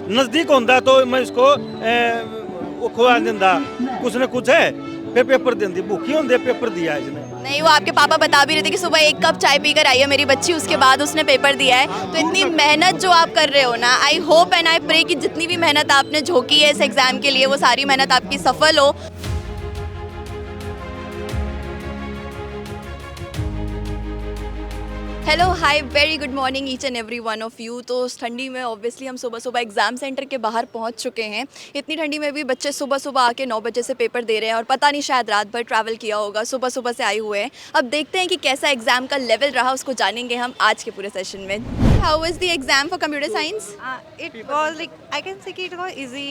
नज़दीक होंदा तो मैं इसको वो खुआ दिंदा कुछ न कुछ है, फिर पेपर देंदी भूखी होंदे पेपर दिया इसने। नहीं, वो आपके पापा बता भी रहे थे कि सुबह 1 कप चाय पीकर आई है मेरी बच्ची, उसके बाद उसने पेपर दिया है। तो इतनी मेहनत जो आप कर रहे हो ना, I hope and I pray कि जितनी भी मेहनत आपने झोंकी है इस एग्ज़ाम के लिए, वो सारी मेहनत आपकी सफल हो। Hello hi very good morning each and every one of you. तो उस ठंडी में ऑब्वियसली हम सुबह सुबह एग्ज़ाम सेंटर के बाहर पहुंच चुके हैं। इतनी ठंडी में भी बच्चे सुबह सुबह आके 9 बजे से पेपर दे रहे हैं और पता नहीं शायद रात भर ट्रैवल किया होगा, सुबह सुबह से आए हुए हैं। अब देखते हैं कि कैसा एग्ज़ाम का लेवल रहा, उसको जानेंगे हम आज के पूरे सेशन में। How was the exam for computer science? It was like I can say कि it was easy,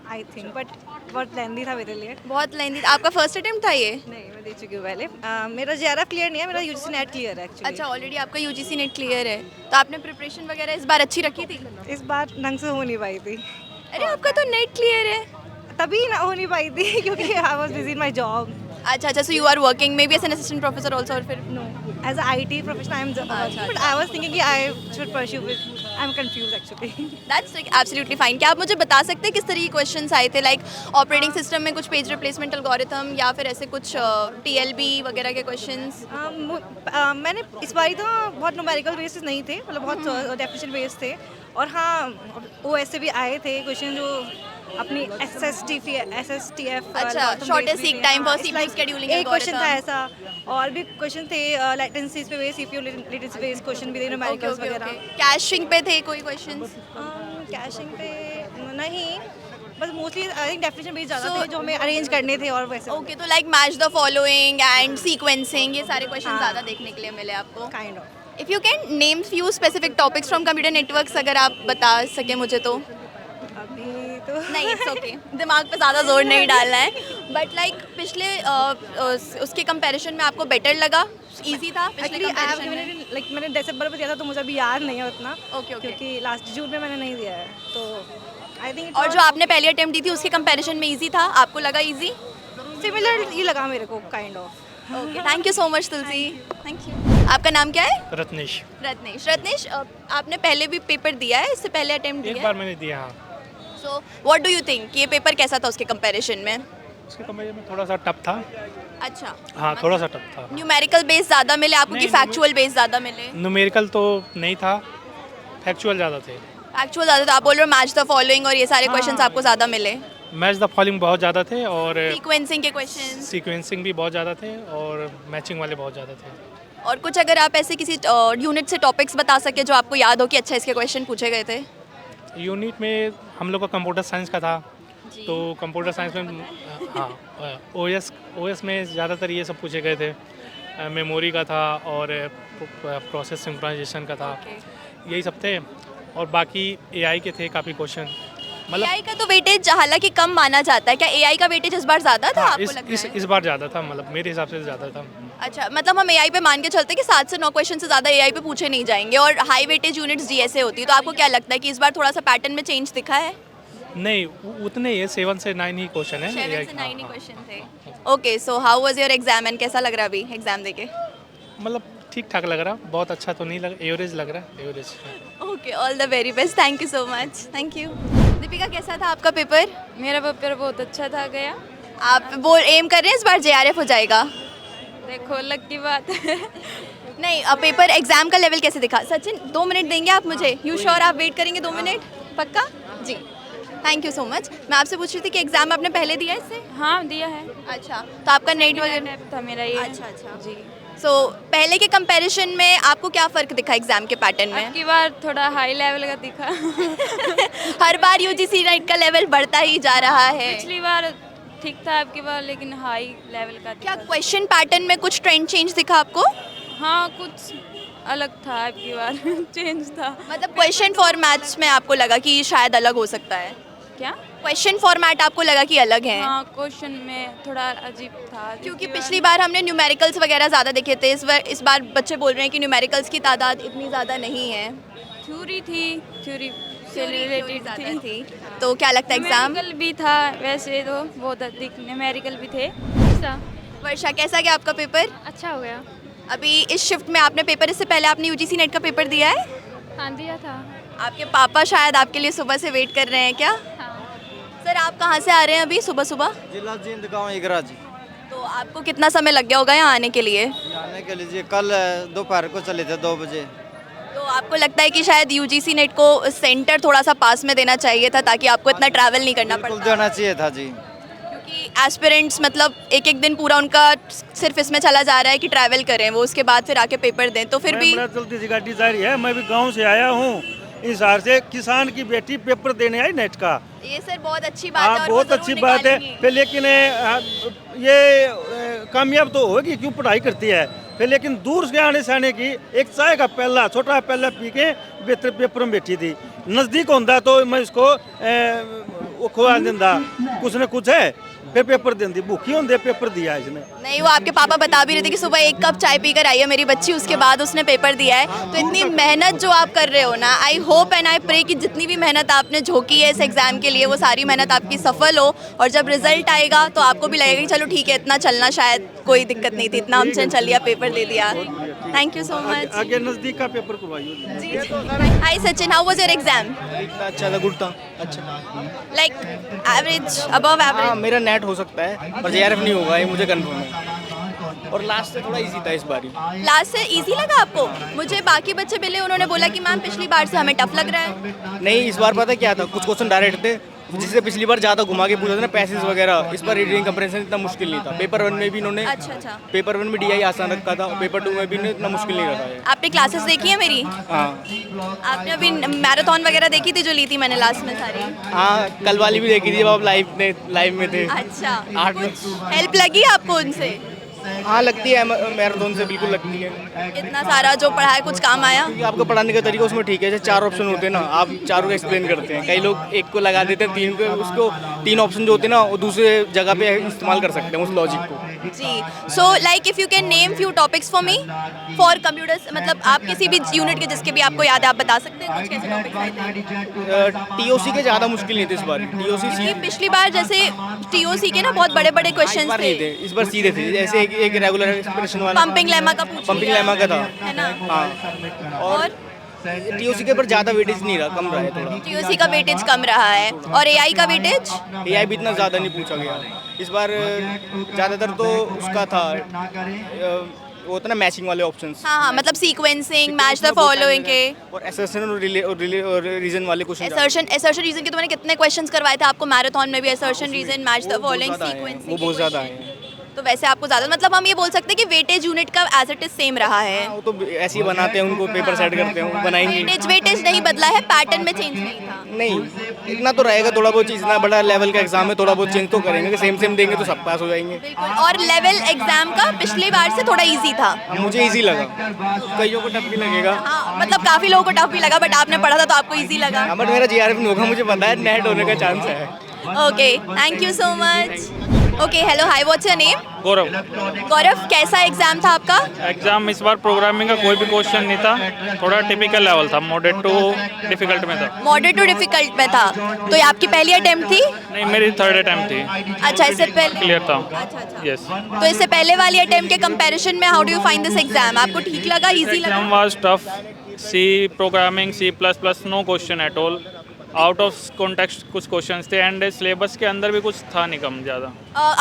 I think, but बहुत लेंदी था मेरे लिए। बहुत लेंदी। आपका फर्स्ट अटेम्प्ट था ये? नहीं, मैं दे चुकी हूँ पहले। मेरा JRF क्लियर नहीं है, मेरा UGC नेट क्लियर है एक्चुअली। अच्छा, ऑलरेडी आपका यूजीसी नेट क्लियर है, तो आपने प्रिपरेशन वगैरह इस बार अच्छी रखी थी? इस बार ढंग से हो नहीं पाई थी, अरे आपका तो नेट क्लियर है। तभी ना हो नहीं पाई थी क्योंकि I was busy in my job. अच्छा, so you are working maybe as an assistant professor also, और फिर No, as a IT professional, I'm working, but I was thinking कि I should pursue with. I'm confused actually. That's absolutely fine. क्या आप मुझे बता सकते हैं किस तरह के क्वेश्चंस आए थे, लाइक ऑपरेटिंग सिस्टम में कुछ पेज रिप्लेसमेंट एल्गोरिथम या फिर ऐसे कुछ TLB वगैरह के क्वेश्चंस? मैंने इस बार तो बहुत न्यूमेरिकल बेसिस नहीं थे, मतलब बहुत डेफिनेशन बेस थे। और हाँ, OS से भी आए थे क्वेश्चन जो अपनी SSTF अच्छा, shortest seek time for CPU scheduling एक क्वेश्चन था ऐसा, और भी क्वेश्चन थे लेटेंसीज पे base, CPU latency base question भी थे, न्यूमेरिकल्स वगैरह। कैशिंग पे थे कोई क्वेश्चंस? कैशिंग पे नहीं, बस mostly I think definition base ज़्यादा थे जो हमें अरेंज करने थे और वैसे। ओके, तो like match the following and sequencing, ये सारे क्वेश्चन ज़्यादा देखने के लिए मिले आपको? Kind of. If you can name few specific topics from computer networks, अगर आप बता सके मुझे तो। अभी तो नहीं, इट्स ओके, दिमाग पे ज़्यादा जोर नहीं डालना है। बट लाइक पिछले उसके कंपैरिजन में आपको बेटर लगा, इजी था पिछले एक्चुअली कंपैरिजन में? मैंने दिसंबर में दिया था तो मुझे अभी याद नहीं है उतना। Okay okay. क्योंकि लास्ट जून में मैंने नहीं दिया है, तो आई थिंक और जो आपने पहली अटेम्प्ट दी थी उसके कंपैरिजन में इजी था, आपको लगा इजी? सिमिलर ही लगा मेरे को, kind of. Okay, thank you so much Tulsi, thank you. आपका नाम क्या है? रत्नेश। रत्नेश, आपने पहले भी पेपर दिया है, इससे पहले अटेम्प्ट एक दिया बार है? मैंने दिया, हाँ। So what do you think, ये पेपर कैसा था उसके कंपैरिजन में? उसके कंपेरिजन में थोड़ा सा टफ था। अच्छा, हाँ, थोड़ा सा टफ था। न्यूमेरिकल बेस ज़्यादा मिले आपको कि नहीं, फैक्चुअल बेस ज़्यादा मिले? न्यूमेरिकल तो नहीं था, फैक्चुअल ज़्यादा थे। फैक्चुअल ज़्यादा था। आप बोल रहे हो मैच द फॉलोइंग और ये सारे हाँ। क्वेश्चंस आपको ज़्यादा मिले? मैच द फॉलोइंग बहुत ज़्यादा थे और सीक्वेंसिंग के क्वेश्चंस सीक्वेंसिंग भी बहुत ज़्यादा थे और मैचिंग वाले बहुत ज़्यादा थे। और कुछ अगर आप ऐसे किसी यूनिट से टॉपिक्स बता सके जो आपको याद हो कि अच्छा इसके क्वेश्चन पूछे गए थे? यूनिट में हम लोग का कंप्यूटर साइंस का था, तो कंप्यूटर साइंस में हाँ OS में ज़्यादातर ये सब पूछे गए थे। मेमोरी का था और प्रोसेस सिंक्रोनाइजेशन का था, यही सब थे। और बाकी AI के थे काफ़ी क्वेश्चन, मतलब AI का तो वेटेज हालांकि कम माना जाता है, क्या AI का वेटेज इस बार ज़्यादा था? हाँ, आपको लगता है? इस बार ज़्यादा था, मतलब मेरे हिसाब से ज़्यादा था। अच्छा, मतलब हम AI पे मान के चलते हैं कि 7 से 9 क्वेश्चन से ज़्यादा AI पे पूछे नहीं जाएंगे और हाई वेटेज यूनिट्स GSA होती है। तो आपको क्या लगता है कि इस बार थोड़ा सा पैटर्न में चेंज दिखा है? नहीं, उतने ही है, 7 से 9 ही क्वेश्चन है। 7 AI से का, 9 ही हाँ। क्वेश्चन थे। Okay, so how was your exam and कैसा लग रहा है अभी एग्जाम देके? मतलब ठीक ठाक लग रहा, बहुत अच्छा तो नहीं लग, एवरेज लग रहा, average. Okay, all the very best, thank you so much, thank you. Deepika, कैसा था आपका पेपर? मेरा पेपर बहुत अच्छा था गया। आप वो एम कर रहे हैं इस बार JRF हो जाएगा? देखो लक की बात है। नहीं, पेपर एग्जाम का लेवल कैसे दिखा? सचिन 2 मिनट देंगे आप मुझे? यू श्योर आप वेट करेंगे 2 मिनट? पक्का जी, थैंक यू सो मच। मैं आपसे पूछ रही थी कि एग्जाम आपने पहले दिया है इससे? हाँ दिया है। अच्छा, तो आपका नेट वगैरह? नेट था मेरा ये। अच्छा जी। सो पहले के कंपैरिजन में आपको क्या फ़र्क दिखा एग्जाम के पैटर्न में? अब की बार थोड़ा हाई लेवल का दिखा। हर बार UGC नेट का लेवल बढ़ता ही जा रहा है। पिछली बार ठीक था, अब की बार लेकिन हाई लेवल का क्या दिखा। क्वेश्चन पैटर्न में कुछ ट्रेंड चेंज दिखा आपको? हाँ कुछ अलग था अब की बार। चेंज था। मतलब क्वेश्चन फॉर्मेट्स में आपको लगा कि शायद अलग हो सकता है? क्या? क्वेश्चन फॉर्मेट आपको लगा कि अलग है? हाँ क्वेश्चन में थोड़ा अजीब था। क्योंकि पिछली बार हमने न्यूमेरिकल्स वगैरह ज़्यादा देखे थे, इस बार बच्चे बोल रहे हैं कि न्यूमेरिकल्स की तादाद इतनी ज़्यादा नहीं है। थ्योरी थी, थ्योरी से रिलेटेड ज़्यादा थी। तो क्या लगता है एग्जाम? न्यूमेरिकल भी था, वैसे तो बहुत अधिक न्यूमेरिकल भी थे। वर्षा, कैसा गया आपका पेपर? अच्छा हो गया। अभी इस शिफ्ट में आपने पेपर, इससे पहले आपने UGC नेट का पेपर दिया है? हाँ दिया था। आपके पापा शायद आपके लिए सुबह से वेट कर रहे हैं क्या? हाँ। सर आप कहाँ से आ रहे हैं अभी सुबह सुबह? जिला जींद गाँव इगरा जी। तो आपको कितना समय लग गया होगा यहाँ आने के लिए? आने के लिए कल दोपहर को चले थे 2 बजे। तो आपको लगता है कि शायद यूजीसी नेट को सेंटर थोड़ा सा पास में देना चाहिए था ताकि आपको इतना ट्रैवल नहीं करना बिल्कुल पड़ता? देना चाहिए था जी। क्योंकि एस्पिरेंट्स मतलब एक एक दिन पूरा उनका सिर्फ इसमें चला जा रहा है कि ट्रैवल करें, वो उसके बाद फिर आके पेपर दें, तो फिर भी बड़ा जल्दी सी गाड़ी जा रही है। मैं भी गांव से आया हूँ, इस हार से किसान की बेटी पेपर देने आई नेट का। ये सर बहुत अच्छी बात है हाँ और वो बहुत जरूर अच्छी बात है। निकालेंगी। फिर लेकिन ये कामयाब तो होगी, क्यों पढ़ाई करती है। फिर लेकिन दूर से आने की एक चाय का पहला छोटा पहला पी के बेहतर पेपर में बैठी थी। नज़दीक होता तो मैं इसको वो खुआ देंदा, कुछ न कुछ है, फिर पेपर देंदी। भूखी होंगे पेपर दिया इसने। नहीं, वो आपके पापा बता भी रहे थे कि सुबह 1 कप चाय पीकर आई है मेरी बच्ची, उसके बाद उसने पेपर दिया है। तो इतनी मेहनत जो आप कर रहे हो ना, I hope and I pray कि जितनी भी मेहनत आपने झोंकी है इस एग्जाम के लिए, वो सारी मेहनत आपकी सफल हो, और जब रिजल्ट आएगा तो आपको भी लगेगा कि चलो ठीक है, इतना चलना शायद कोई दिक्कत नहीं थी, इतना हमसे चल लिया, पेपर दे दिया। Thank you so much. आगे नज़दीक का पेपर करवाइए। जी जी। Hi Sachin, how was your exam? इतना अच्छा था, गुड था, अच्छा। लाइक एवरेज, अबव हाँ एवरेज? मेरा नेट हो सकता है पर जेआरएफ नहीं होगा, ये मुझे कंफर्म है। और लास्ट से थोड़ा इजी था इस बारी। लास्ट से इजी लगा आपको? मुझे बाकी बच्चे मिले, उन्होंने बोला कि मैम पिछली बार से हमें टफ लग रहा है। नहीं, इस बार पता क्या था, कुछ क्वेश्चन डायरेक्ट थे, जिससे पिछली बार ज़्यादा घुमा के पूछा था ना, पैसेज वगैरह। इस बार रीडिंग कंप्रेंशन इतना मुश्किल नहीं था। पेपर 1 में भी इन्होंने अच्छा। पेपर 1 में DI आसान रखा था, पेपर 2 में भी इन्होंने इतना मुश्किल नहीं रखा है। आपने क्लासेस देखी है मेरी? हाँ आपने अभी मैराथन वगैरह देखी थी जो ली थी मैंने लास्ट में सारी? हाँ, कल वाली भी देखी थी जब आप लाइव में थे। अच्छा, 8 में। कुछ हेल्प लगी आपको उनसे? हाँ लगती है, मैराथन से बिल्कुल लगती है। इतना सारा जो पढ़ा है कुछ काम आया? क्योंकि आपका पढ़ाने का तरीका उसमें ठीक है। जैसे 4 ऑप्शन होते हैं ना, आप चारों को एक्सप्लेन करते हैं। कई लोग एक को लगा देते हैं, 3 को, उसको 3 ऑप्शन जो होते हैं ना, वो दूसरे जगह पे इस्तेमाल कर सकते हैं उस लॉजिक को। जी। So like if you can name few topics for me for computers, मतलब आप किसी भी यूनिट के जिसके भी आपको याद है, आप बता सकते हैं कुछ कैसे टॉपिक्स आए थे? TOC के ज़्यादा मुश्किल नहीं थे इस बार। TOC क्योंकि पिछली बार जैसे TOC के ना बहुत बड़े बड़े इस क्वेश्चन बार नहीं थे। थे, इस बार सीधे थे। जैसे एक रेगुलर एक्सप्रेशन वाला पंपिंग लेमा का पूछ पंपिंग लिया, लेमा का था, है ना? हाँ। और TOC के ऊपर ज़्यादा वेटेज नहीं रहा, कम रहा है थोड़ा। TOC का वेटेज कम रहा है, और AI का वेटेज? AI भी इतना ज़्यादा नहीं पूछा गया इस बार। ज़्यादातर तो उसका था, वो होता ना मैचिंग वाले ऑप्शंस। हाँ, मतलब सीक्वेंसिंग, मैच द फॉलोइंग के, और असर्शन और रीजन वाले क्वेश्चन। असर्शन रीजन के तो मैंने कितने क्वेश्चंस करवाए थे आपको मैराथन में भी, assertion reason, match the following, sequencing. वो बहुत ज़्यादा है। तो वैसे आपको ज़्यादा, मतलब हम ये बोल सकते हैं कि वेटेज यूनिट का एज इट इज सेम रहा है। वो तो ऐसे ही बनाते हैं, उनको पेपर सेट करते हैं, बनाएंगे। वेटेज नहीं बदला है, पैटर्न में चेंज नहीं था। नहीं, इतना तो रहेगा थोड़ा बहुत चीज़। इतना बड़ा लेवल का एग्जाम है, थोड़ा बहुत चेंज तो करेंगे कि सेम देंगे तो सब पास हो जाएंगे। बिल्कुल। और लेवल एग्जाम का पिछली बार से थोड़ा इजी था। मुझे इजी लगा, कईयों को टफ भी लगेगा। हाँ, मतलब काफ़ी लोगों को टफ भी लगा, बट आपने पढ़ा था तो आपको इजी लगा। बट मेरा JRF नहीं होगा, मुझे पता है, नेट होने का चांस है। Okay, thank you so much. Okay, hello, hi, what's your name? Gaurav. Gaurav, कैसा एग्जाम था आपका? एग्जाम इस बार प्रोग्रामिंग का कोई भी क्वेश्चन नहीं था, थोड़ा टिपिकल लेवल था, मॉडरेट टू डिफिकल्ट में था। मॉडरेट टू डिफिकल्ट में था। तो ये आपकी पहली अटेम्प्ट थी? नहीं, मेरी 3rd अटेम्प्ट थी। अच्छा, इससे पहले क्लियर था। अच्छा। यस। तो इससे पहले वाली अटेम्प्ट के कंपैरिजन में how do you find this exam? आपको ठीक लगा, इजी लगा? Exam was tough. C programming, C++, no question at all. Out of context कुछ क्वेश्चंस थे, एंड सिलेबस के अंदर भी कुछ था नहीं कम ज़्यादा।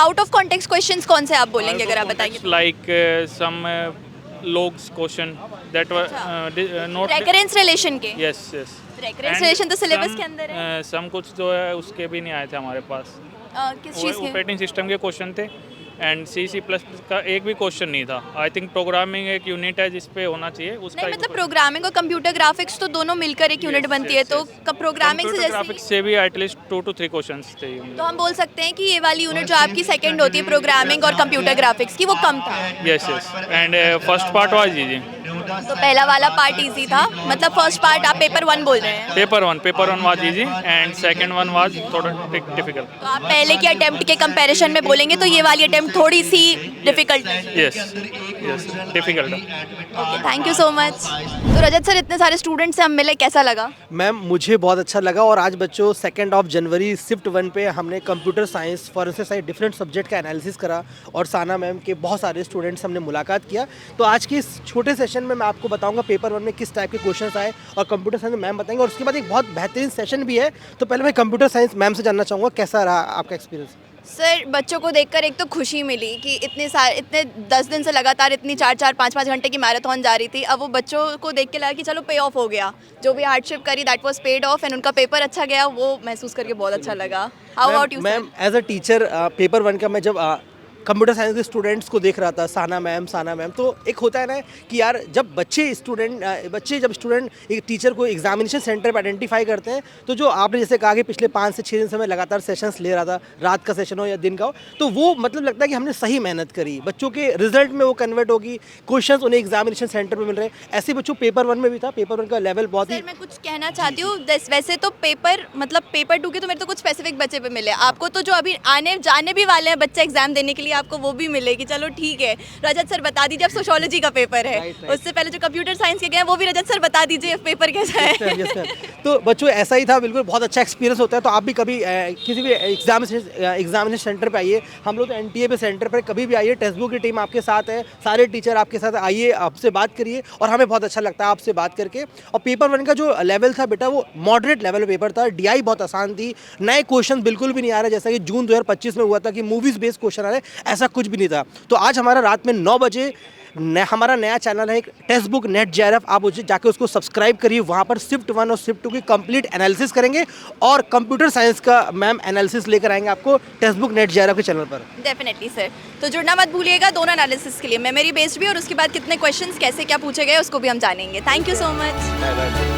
आउट ऑफ कॉन्टेक्स्ट क्वेश्चंस कौन से आप बोलेंगे अगर आप बताएंगे? Like some logs question that were not recurrence relation के? yes रेकरेंस रिलेशन तो सिलेबस के अंदर है। सम कुछ जो है उसके भी नहीं आए थे हमारे पास। किस चीज़ के? ऑपरेटिंग सिस्टम के क्वेश्चन थे, एंड C++ का एक भी क्वेश्चन नहीं था। आई थिंक प्रोग्रामिंग एक यूनिट है जिस पे होना चाहिए उसका। नहीं, मतलब प्रोग्रामिंग और कंप्यूटर ग्राफिक्स तो दोनों मिलकर एक यूनिट बनती है, तो प्रोग्रामिंग से ग्राफिक्स जैसे से भी एटलीस्ट 2 to 3 क्वेश्चंस थे। तो हम बोल सकते हैं कि ये वाली यूनिट जो आपकी सेकंड होती है प्रोग्रामिंग और कंप्यूटर ग्राफिक्स की, वो कम था। Yes and first part was easy. तो पहला वाला पार्ट इजी था, मतलब फर्स्ट पार्ट आप पेपर 1 बोल रहे हैं? Paper one was easy and second one was थोड़ा डिफिकल्ट। तो आप पहले की अटेम्प्ट के कंपैरिजन में बोलेंगे तो ये वाली अटेम्प्ट थोड़ी सी डिफिकल्ट है। Yes difficult. Okay, thank you so much. तो रजत सर, इतने सारे स्टूडेंट्स से हम मिले, कैसा लगा? मैम मुझे बहुत अच्छा लगा। और आज बच्चों 2 जनवरी शिफ्ट 1 पे हमने computer science, forensic science, different subject का एनालिसिस करा, और साना मैम के बहुत सारे स्टूडेंट्स हमने मुलाकात किया। तो आज के इस छोटे सेशन में मैं आपको बताऊंगा पेपर 1 में किस टाइप के क्वेश्चंस आए और कंप्यूटर साइंस मैम बताएंगे, और उसके बाद एक बहुत बेहतरीन सेशन भी है। तो पहले मैं कंप्यूटर साइंस मैम से जानना चाहूँगा कैसा रहा आपका एक्सपीरियंस। सर बच्चों को देखकर एक तो खुशी मिली कि इतने 10 दिन से लगातार इतनी 4-4 5-5 घंटे की मैराथन जा रही थी, अब वो बच्चों को देख के लगा कि चलो पे ऑफ हो गया, जो भी हार्डशिप करी that was paid off and उनका पेपर अच्छा गया, वो महसूस करके बहुत अच्छा लगा। How about you ma'am as a teacher paper 1 का मैं जब कंप्यूटर साइंस के स्टूडेंट्स को देख रहा था, साना मैम, तो एक होता है ना कि यार जब बच्चे जब स्टूडेंट एक टीचर को एग्जामिनेशन सेंटर पर आइडेंटिफाई करते हैं, तो जो आपने जैसे कहा कि पिछले 5 से 6 दिन से मैं लगातार सेशंस ले रहा था, रात का सेशन हो या दिन का हो, तो वो मतलब लगता है कि हमने सही मेहनत करी, बच्चों के रिजल्ट में वो कन्वर्ट होगी, क्वेश्चंस उन्हें एग्जामिनेशन सेंटर पर मिल रहे हैं। ऐसे बच्चों पेपर 1 में भी था, पेपर 1 का लेवल बहुत ही। सर मैं कुछ कहना चाहती हूँ, वैसे तो पेपर 2 के तो मेरे तो कुछ स्पेसिफिक बच्चे पे मिले, आपको तो जो अभी जाने भी वाले हैं बच्चे एग्जाम देने के लिए, आपको वो भी मिलेगी। चलो ठीक है, रजत सर बता दीजिए, अब सोशियोलॉजी का पेपर है, उससे पहले जो कंप्यूटर साइंस के गए वो भी रजत सर बता दीजिए पेपर कैसा है। तो बच्चों ऐसा ही था, बिल्कुल बहुत अच्छा एक्सपीरियंस होता है। तो आप भी कभी किसी भी एग्जामिनेशन सेंटर पे आइए, हम लोग तो NTA पे सेंटर पर कभी भी आइए, टेक्स्ट बुक की टीम आपके साथ है, सारे टीचर आपके साथ, आइए आपसे बात करिए, और हमें बहुत अच्छा लगता है आपसे बात करके। और पेपर 1 का जो लेवल था बेटा, वो मॉडरेट लेवल पेपर था, DI बहुत आसान थी, नए क्वेश्चन बिल्कुल भी नहीं आ रहे, जैसा कि जून 2025 में हुआ था कि मूवीज़ बेस्ड क्वेश्चन आ रहे, ऐसा कुछ भी नहीं था। तो आज हमारा रात में 9 बजे हमारा नया चैनल है एक टेक्स्ट बुक नेट JRF, आप उसे जाके उसको सब्सक्राइब करिए, वहाँ पर शिफ्ट 1 और शिफ्ट 2 की कंप्लीट एनालिसिस करेंगे, और कंप्यूटर साइंस का मैम एनालिसिस लेकर आएंगे आपको टेक्स्ट बुक नेट JRF के चैनल पर। डेफिनेटली सर, तो जुड़ना मत भूलिएगा दोनों एनालिसिस के लिए, मेमोरी बेस्ड भी, और उसके बाद कितने क्वेश्चंस कैसे क्या पूछे गए उसको भी हम जानेंगे। Thank you so much. Bye bye.